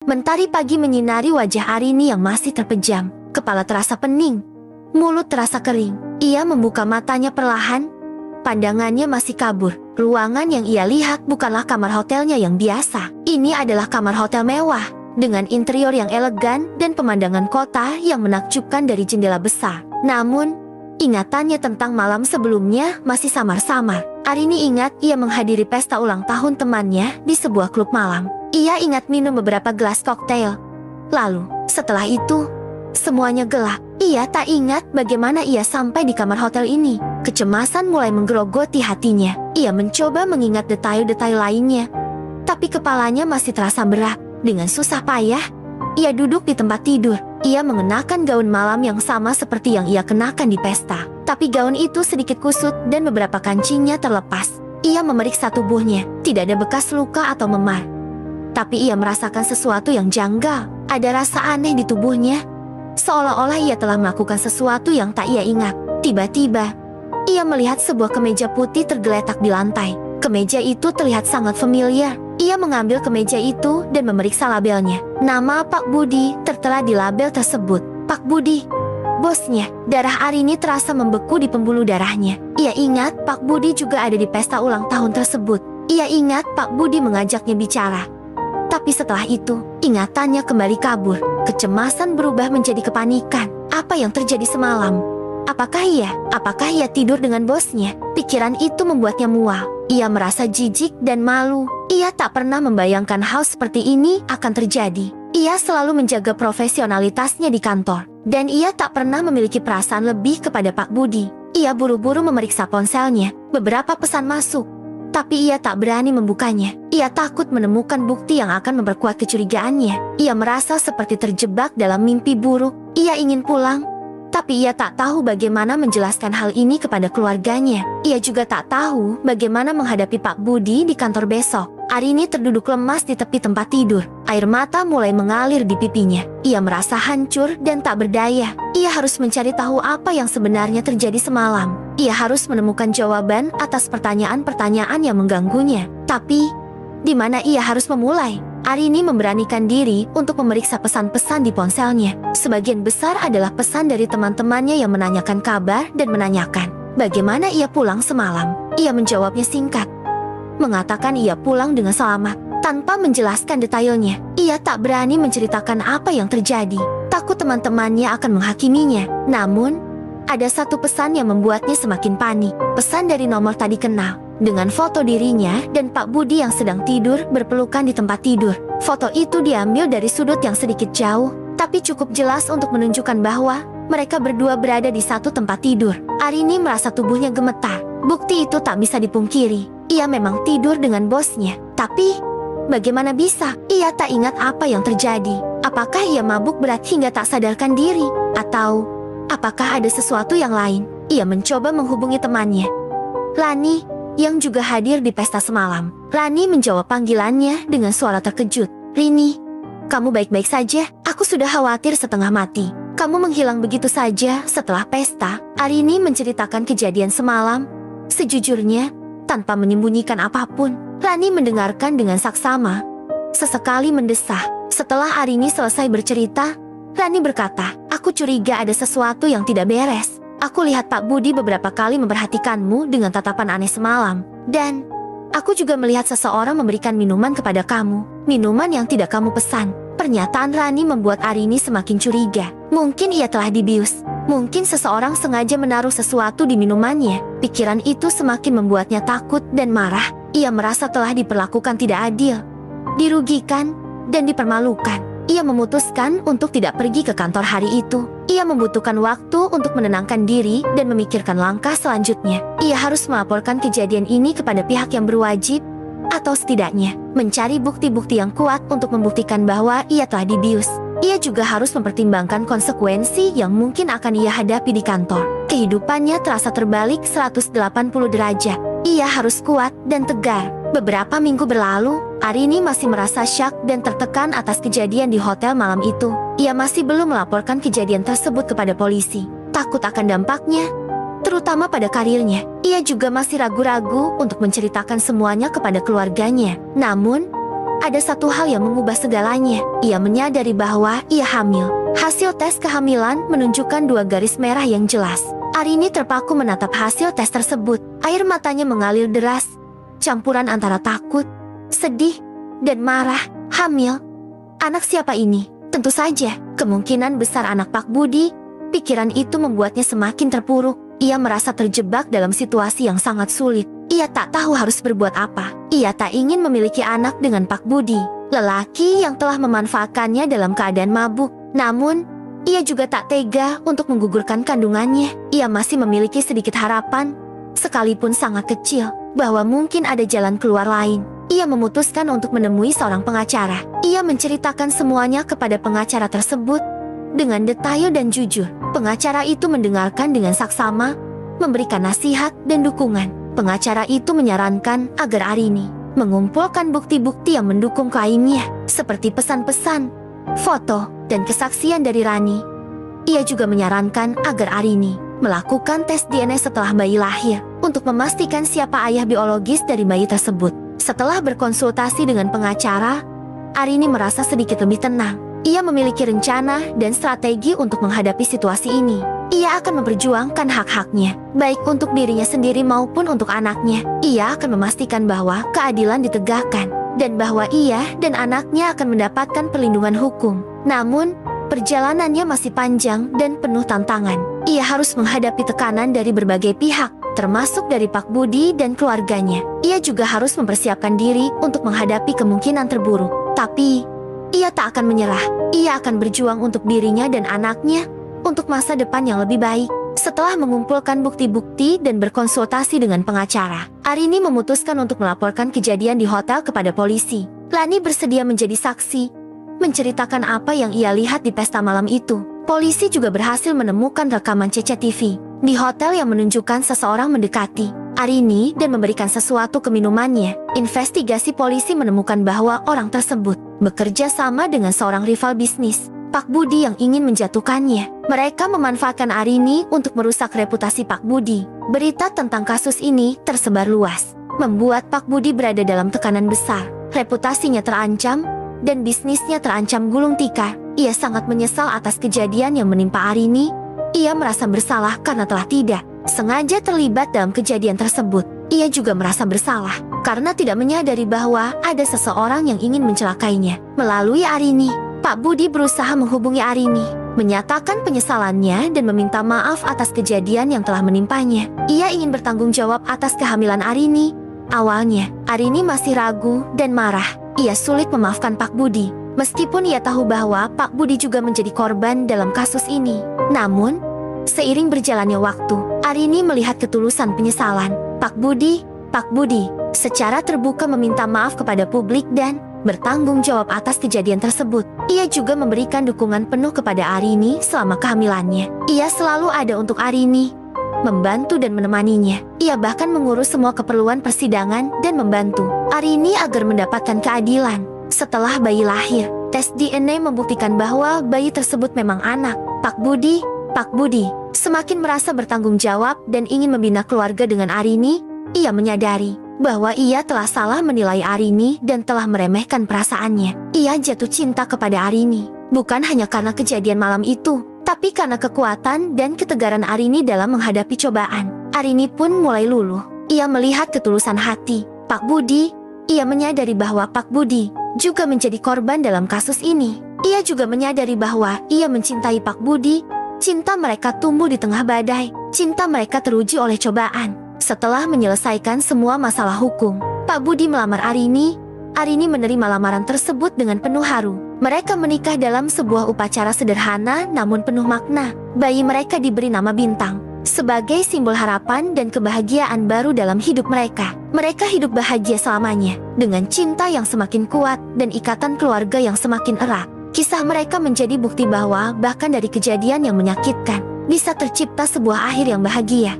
Mentari pagi menyinari wajah Arini yang masih terpejam. Kepala terasa pening, mulut terasa kering. Ia membuka matanya perlahan. Pandangannya masih kabur. Ruangan yang ia lihat bukanlah kamar hotelnya yang biasa. Ini adalah kamar hotel mewah, dengan interior yang elegan dan pemandangan kota yang menakjubkan dari jendela besar. Namun, ingatannya tentang malam sebelumnya masih samar-samar. Arini ingat ia menghadiri pesta ulang tahun temannya di sebuah klub malam. Ia ingat minum beberapa gelas koktail. Lalu, setelah itu, semuanya gelap. Ia tak ingat bagaimana ia sampai di kamar hotel ini. Kecemasan mulai menggerogoti hatinya. Ia mencoba mengingat detail-detail lainnya, tapi kepalanya masih terasa berat. Dengan susah payah, ia duduk di tempat tidur. Ia mengenakan gaun malam yang sama seperti yang ia kenakan di pesta. Tapi gaun itu sedikit kusut dan beberapa kancingnya terlepas. Ia memeriksa tubuhnya. Tidak ada bekas luka atau memar. Tapi ia merasakan sesuatu yang janggal. Ada rasa aneh di tubuhnya, seolah-olah ia telah melakukan sesuatu yang tak ia ingat. Tiba-tiba, ia melihat sebuah kemeja putih tergeletak di lantai. Kemeja itu terlihat sangat familiar. Ia mengambil kemeja itu dan memeriksa labelnya. Nama Pak Budi tertera di label tersebut. Pak Budi, bosnya. Darah Arini terasa membeku di pembuluh darahnya. Ia ingat Pak Budi juga ada di pesta ulang tahun tersebut. Ia ingat Pak Budi mengajaknya bicara. Tapi setelah itu, ingatannya kembali kabur. Kecemasan berubah menjadi kepanikan. Apa yang terjadi semalam? Apakah ia tidur dengan bosnya? Pikiran itu membuatnya mual. Ia merasa jijik dan malu. Ia tak pernah membayangkan hal seperti ini akan terjadi. Ia selalu menjaga profesionalitasnya di kantor. Dan ia tak pernah memiliki perasaan lebih kepada Pak Budi. Ia buru-buru memeriksa ponselnya. Beberapa pesan masuk, tapi ia tak berani membukanya. Ia takut menemukan bukti yang akan memperkuat kecurigaannya. Ia merasa seperti terjebak dalam mimpi buruk. Ia ingin pulang, tapi ia tak tahu bagaimana menjelaskan hal ini kepada keluarganya. Ia juga tak tahu bagaimana menghadapi Pak Budi di kantor besok. Arini terduduk lemas di tepi tempat tidur. Air mata mulai mengalir di pipinya. Ia merasa hancur dan tak berdaya. Ia harus mencari tahu apa yang sebenarnya terjadi semalam. Ia harus menemukan jawaban atas pertanyaan-pertanyaan yang mengganggunya. Tapi, di mana ia harus memulai? Arini memberanikan diri untuk memeriksa pesan-pesan di ponselnya. Sebagian besar adalah pesan dari teman-temannya yang menanyakan kabar dan menanyakan bagaimana ia pulang semalam. Ia menjawabnya singkat, mengatakan ia pulang dengan selamat, tanpa menjelaskan detailnya. Ia tak berani menceritakan apa yang terjadi. Takut teman-temannya akan menghakiminya. Namun, ada satu pesan yang membuatnya semakin panik. Pesan dari nomor tadi kenal, dengan foto dirinya dan Pak Budi yang sedang tidur berpelukan di tempat tidur. Foto itu diambil dari sudut yang sedikit jauh, tapi cukup jelas untuk menunjukkan bahwa mereka berdua berada di satu tempat tidur. Arini merasa tubuhnya gemetar. Bukti itu tak bisa dipungkiri. Ia memang tidur dengan bosnya. Tapi, bagaimana bisa? Ia tak ingat apa yang terjadi. Apakah ia mabuk berat hingga tak sadarkan diri? Atau, apakah ada sesuatu yang lain? Ia mencoba menghubungi temannya, Lani, yang juga hadir di pesta semalam. Lani menjawab panggilannya dengan suara terkejut. Rini, kamu baik-baik saja? Aku sudah khawatir setengah mati. Kamu menghilang begitu saja setelah pesta. Arini menceritakan kejadian semalam. Sejujurnya, tanpa menyembunyikan apapun. Lani mendengarkan dengan saksama, sesekali mendesah. Setelah Arini selesai bercerita, Lani berkata, aku curiga ada sesuatu yang tidak beres. Aku lihat Pak Budi beberapa kali memperhatikanmu dengan tatapan aneh semalam. Dan aku juga melihat seseorang memberikan minuman kepada kamu. Minuman yang tidak kamu pesan. Pernyataan Rani membuat Arini semakin curiga. Mungkin ia telah dibius. Mungkin seseorang sengaja menaruh sesuatu di minumannya. Pikiran itu semakin membuatnya takut dan marah. Ia merasa telah diperlakukan tidak adil, dirugikan, dan dipermalukan. Ia memutuskan untuk tidak pergi ke kantor hari itu. Ia membutuhkan waktu untuk menenangkan diri dan memikirkan langkah selanjutnya. Ia harus melaporkan kejadian ini kepada pihak yang berwajib, atau setidaknya mencari bukti-bukti yang kuat untuk membuktikan bahwa ia telah dibius. Ia juga harus mempertimbangkan konsekuensi yang mungkin akan ia hadapi di kantor. Kehidupannya terasa terbalik 180 derajat. Ia harus kuat dan tegar. Beberapa minggu berlalu, Arini masih merasa syak dan tertekan atas kejadian di hotel malam itu. Ia masih belum melaporkan kejadian tersebut kepada polisi. Takut akan dampaknya, terutama pada karirnya. Ia juga masih ragu-ragu untuk menceritakan semuanya kepada keluarganya. Namun, ada satu hal yang mengubah segalanya. Ia menyadari bahwa ia hamil. Hasil tes kehamilan menunjukkan 2 garis merah yang jelas. Arini terpaku menatap hasil tes tersebut. Air matanya mengalir deras, campuran antara takut, sedih, dan marah. Hamil? Anak siapa ini? Tentu saja, kemungkinan besar anak Pak Budi. Pikiran itu membuatnya semakin terpuruk. Ia merasa terjebak dalam situasi yang sangat sulit. Ia tak tahu harus berbuat apa. Ia tak ingin memiliki anak dengan Pak Budi, lelaki yang telah memanfaatkannya dalam keadaan mabuk. Namun, ia juga tak tega untuk menggugurkan kandungannya. Ia masih memiliki sedikit harapan, sekalipun sangat kecil, bahwa mungkin ada jalan keluar lain. Ia memutuskan untuk menemui seorang pengacara. Ia menceritakan semuanya kepada pengacara tersebut dengan detail dan jujur. Pengacara itu mendengarkan dengan saksama, memberikan nasihat dan dukungan. Pengacara itu menyarankan agar Arini mengumpulkan bukti-bukti yang mendukung klaimnya, seperti pesan-pesan, foto, dan kesaksian dari Rani. Ia juga menyarankan agar Arini melakukan tes DNA setelah bayi lahir, untuk memastikan siapa ayah biologis dari bayi tersebut. Setelah berkonsultasi dengan pengacara, Arini merasa sedikit lebih tenang. Ia memiliki rencana dan strategi untuk menghadapi situasi ini. Ia akan memperjuangkan hak-haknya, baik untuk dirinya sendiri maupun untuk anaknya. Ia akan memastikan bahwa keadilan ditegakkan, dan bahwa ia dan anaknya akan mendapatkan perlindungan hukum. Namun, perjalanannya masih panjang dan penuh tantangan. Ia harus menghadapi tekanan dari berbagai pihak, termasuk dari Pak Budi dan keluarganya. Ia juga harus mempersiapkan diri untuk menghadapi kemungkinan terburuk. Tapi, ia tak akan menyerah. Ia akan berjuang untuk dirinya dan anaknya, untuk masa depan yang lebih baik. Setelah mengumpulkan bukti-bukti dan berkonsultasi dengan pengacara, Arini memutuskan untuk melaporkan kejadian di hotel kepada polisi. Lani bersedia menjadi saksi, menceritakan apa yang ia lihat di pesta malam itu. Polisi juga berhasil menemukan rekaman CCTV di hotel yang menunjukkan seseorang mendekati Arini dan memberikan sesuatu ke minumannya. Investigasi polisi menemukan bahwa orang tersebut bekerja sama dengan seorang rival bisnis, Pak Budi, yang ingin menjatuhkannya. Mereka memanfaatkan Arini untuk merusak reputasi Pak Budi. Berita tentang kasus ini tersebar luas, membuat Pak Budi berada dalam tekanan besar. Reputasinya terancam, dan bisnisnya terancam gulung tikar. Ia sangat menyesal atas kejadian yang menimpa Arini. Ia merasa bersalah karena telah tidak sengaja terlibat dalam kejadian tersebut. Ia juga merasa bersalah karena tidak menyadari bahwa ada seseorang yang ingin mencelakainya. Melalui Arini, Pak Budi berusaha menghubungi Arini, menyatakan penyesalannya dan meminta maaf atas kejadian yang telah menimpanya. Ia ingin bertanggung jawab atas kehamilan Arini. Awalnya, Arini masih ragu dan marah. Ia sulit memaafkan Pak Budi, meskipun ia tahu bahwa Pak Budi juga menjadi korban dalam kasus ini. Namun, seiring berjalannya waktu, Arini melihat ketulusan penyesalan Pak Budi. Pak Budi secara terbuka meminta maaf kepada publik dan bertanggung jawab atas kejadian tersebut. Ia juga memberikan dukungan penuh kepada Arini selama kehamilannya. Ia selalu ada untuk Arini, membantu dan menemaninya. Ia bahkan mengurus semua keperluan persidangan dan membantu Arini agar mendapatkan keadilan. Setelah bayi lahir, tes DNA membuktikan bahwa bayi tersebut memang anak Pak Budi. Pak Budi semakin merasa bertanggung jawab dan ingin membina keluarga dengan Arini. Ia menyadari bahwa ia telah salah menilai Arini dan telah meremehkan perasaannya. Ia jatuh cinta kepada Arini, bukan hanya karena kejadian malam itu, tapi karena kekuatan dan ketegaran Arini dalam menghadapi cobaan. Arini pun mulai luluh. Ia melihat ketulusan hati Pak Budi. Ia menyadari bahwa Pak Budi juga menjadi korban dalam kasus ini. Ia juga menyadari bahwa ia mencintai Pak Budi. Cinta mereka tumbuh di tengah badai. Cinta mereka teruji oleh cobaan. Setelah menyelesaikan semua masalah hukum, Pak Budi melamar Arini. Arini menerima lamaran tersebut dengan penuh haru. Mereka menikah dalam sebuah upacara sederhana namun penuh makna. Bayi mereka diberi nama Bintang, sebagai simbol harapan dan kebahagiaan baru dalam hidup mereka. Mereka hidup bahagia selamanya, dengan cinta yang semakin kuat dan ikatan keluarga yang semakin erat. Kisah mereka menjadi bukti bahwa bahkan dari kejadian yang menyakitkan, bisa tercipta sebuah akhir yang bahagia.